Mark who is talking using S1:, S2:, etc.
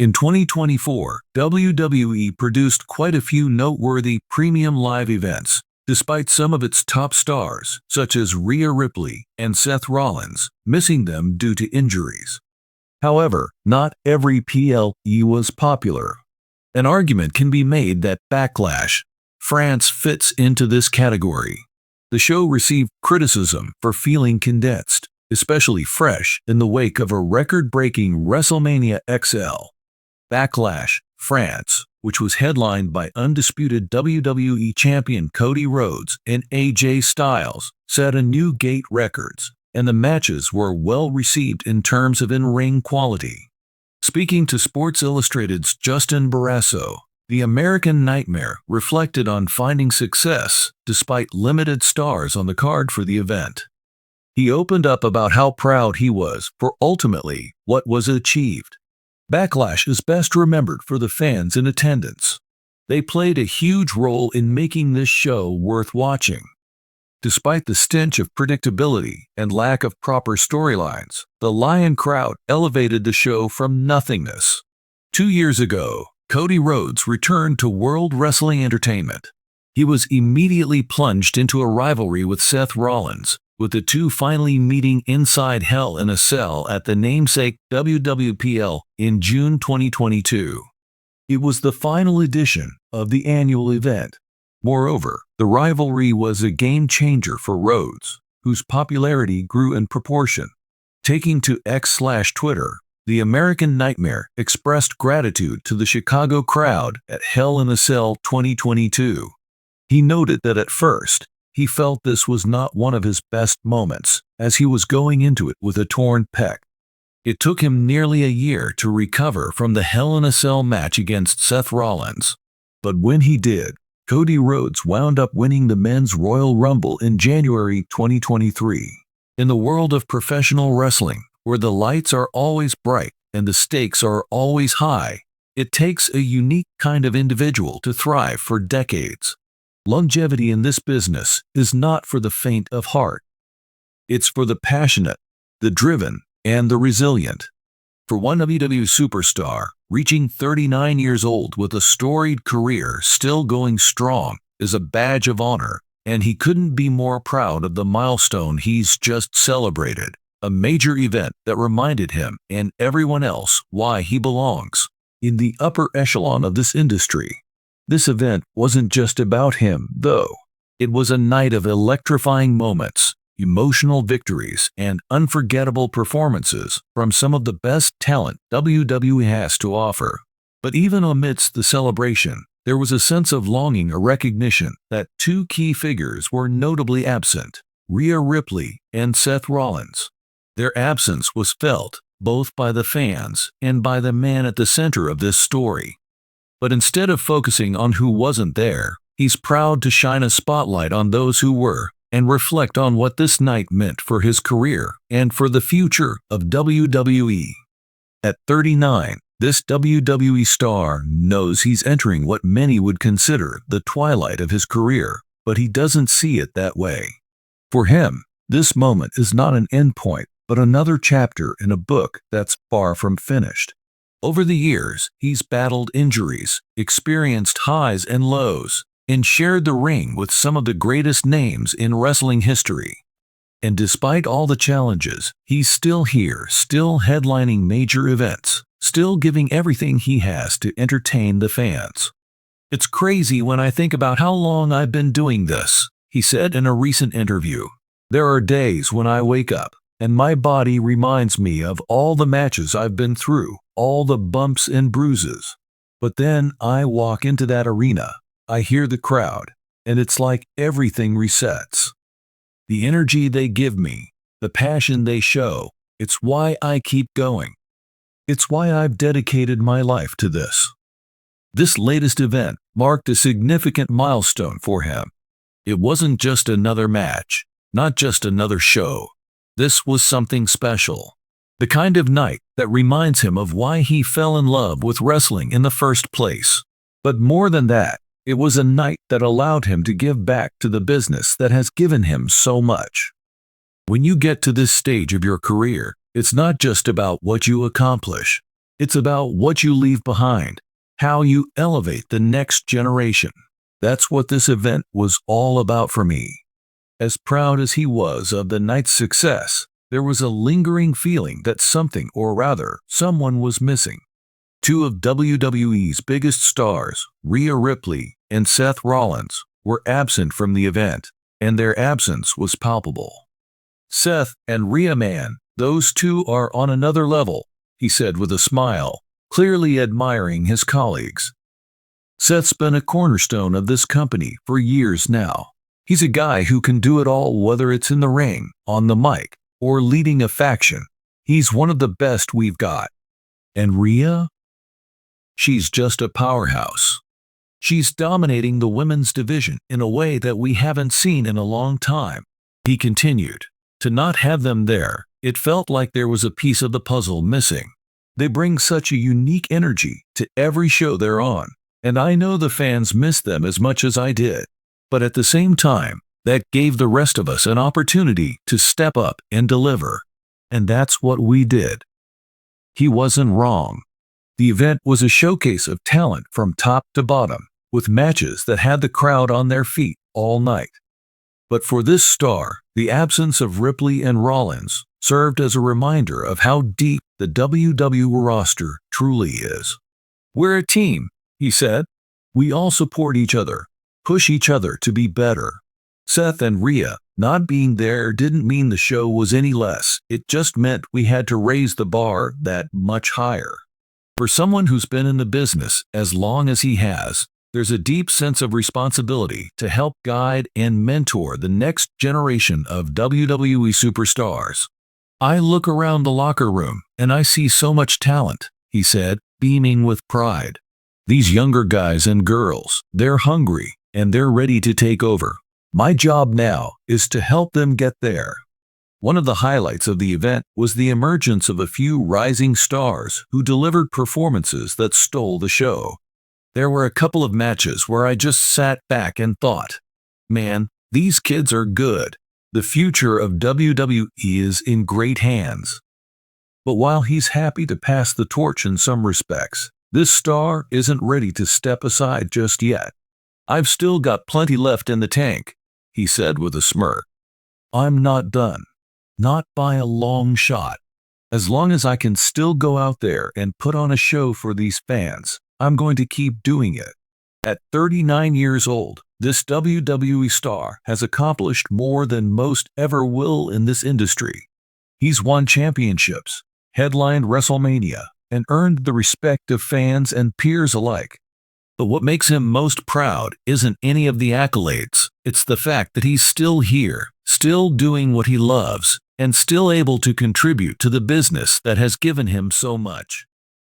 S1: In 2024, WWE produced quite a few noteworthy premium live events, despite some of its top stars, such as Rhea Ripley and Seth Rollins, missing them due to injuries. However, not every PLE was popular. An argument can be made that Backlash France fits into this category. The show received criticism for feeling condensed, especially fresh in the wake of a record-breaking WrestleMania XL. Backlash France, which was headlined by undisputed WWE champion Cody Rhodes and AJ Styles, set a new gate records, and the matches were well received in terms of in-ring quality. Speaking to Sports Illustrated's Justin Barrasso, the American Nightmare reflected on finding success despite limited stars on the card for the event. He opened up about how proud he was for ultimately what was achieved. Backlash is best remembered for the fans in attendance. They played a huge role in making this show worth watching. Despite the stench of predictability and lack of proper storylines, the Lion crowd elevated the show from nothingness. 2 years ago, Cody Rhodes returned to World Wrestling Entertainment. He was immediately plunged into a rivalry with Seth Rollins, with the two finally meeting inside Hell in a Cell at the namesake WWPL in June 2022. It was the final edition of the annual event. Moreover, the rivalry was a game-changer for Rhodes, whose popularity grew in proportion. Taking to X/Twitter, the American Nightmare expressed gratitude to the Chicago crowd at Hell in a Cell 2022. He noted that at first, he felt this was not one of his best moments, as he was going into it with a torn pec. It took him nearly a year to recover from the Hell in a Cell match against Seth Rollins. But when he did, Cody Rhodes wound up winning the Men's Royal Rumble in January 2023. In the world of professional wrestling, where the lights are always bright and the stakes are always high, it takes a unique kind of individual to thrive for decades. Longevity in this business is not for the faint of heart. It's for the passionate, the driven, and the resilient. For one WWE superstar, reaching 39 years old with a storied career still going strong is a badge of honor, and he couldn't be more proud of the milestone he's just celebrated, a major event that reminded him and everyone else why he belongs in the upper echelon of this industry. This event wasn't just about him, though. It was a night of electrifying moments, emotional victories, and unforgettable performances from some of the best talent WWE has to offer. But even amidst the celebration, there was a sense of longing or recognition that two key figures were notably absent: Rhea Ripley and Seth Rollins. Their absence was felt both by the fans and by the man at the center of this story. But instead of focusing on who wasn't there, he's proud to shine a spotlight on those who were and reflect on what this night meant for his career and for the future of WWE. At 39, this WWE star knows he's entering what many would consider the twilight of his career, but he doesn't see it that way. For him, this moment is not an endpoint, but another chapter in a book that's far from finished. Over the years, he's battled injuries, experienced highs and lows, and shared the ring with some of the greatest names in wrestling history. And despite all the challenges, he's still here, still headlining major events, still giving everything he has to entertain the fans. "It's crazy when I think about how long I've been doing this," he said in a recent interview. "There are days when I wake up, and my body reminds me of all the matches I've been through, all the bumps and bruises. But then I walk into that arena, I hear the crowd, and it's like everything resets. The energy they give me, the passion they show, it's why I keep going. It's why I've dedicated my life to this." This latest event marked a significant milestone for him. It wasn't just another match, not just another show. This was something special. The kind of night that reminds him of why he fell in love with wrestling in the first place. But more than that, it was a night that allowed him to give back to the business that has given him so much. When you get to this stage of your career, it's not just about what you accomplish. It's about what you leave behind, how you elevate the next generation. That's what this event was all about for me. As proud as he was of the night's success, there was a lingering feeling that something, or rather, someone was missing. Two of WWE's biggest stars, Rhea Ripley and Seth Rollins, were absent from the event, and their absence was palpable. "Seth and Rhea, man, those two are on another level," he said with a smile, clearly admiring his colleagues. Seth's been a cornerstone of this company for years now. He's a guy who can do it all, whether it's in the ring, on the mic, or leading a faction. He's one of the best we've got. And Rhea? She's just a powerhouse. She's dominating the women's division in a way that we haven't seen in a long time, he continued. To not have them there, it felt like there was a piece of the puzzle missing. They bring such a unique energy to every show they're on, and I know the fans miss them as much as I did. But at the same time, that gave the rest of us an opportunity to step up and deliver. And that's what we did. He wasn't wrong. The event was a showcase of talent from top to bottom, with matches that had the crowd on their feet all night. But for this star, the absence of Ripley and Rollins served as a reminder of how deep the WWE roster truly is. "We're a team," he said. "We all support each other, push each other to be better." Seth and Rhea not being there didn't mean the show was any less. It just meant we had to raise the bar that much higher. For someone who's been in the business as long as he has, there's a deep sense of responsibility to help guide and mentor the next generation of WWE superstars. "I look around the locker room and I see so much talent," he said, beaming with pride. "These younger guys and girls, they're hungry and they're ready to take over. My job now is to help them get there." One of the highlights of the event was the emergence of a few rising stars who delivered performances that stole the show. There were a couple of matches where I just sat back and thought, man, these kids are good. The future of WWE is in great hands. But while he's happy to pass the torch in some respects, this star isn't ready to step aside just yet. "I've still got plenty left in the tank," he said with a smirk. "I'm not done. Not by a long shot. As long as I can still go out there and put on a show for these fans, I'm going to keep doing it." At 39 years old, this WWE star has accomplished more than most ever will in this industry. He's won championships, headlined WrestleMania, and earned the respect of fans and peers alike. But what makes him most proud isn't any of the accolades. It's the fact that he's still here, still doing what he loves, and still able to contribute to the business that has given him so much.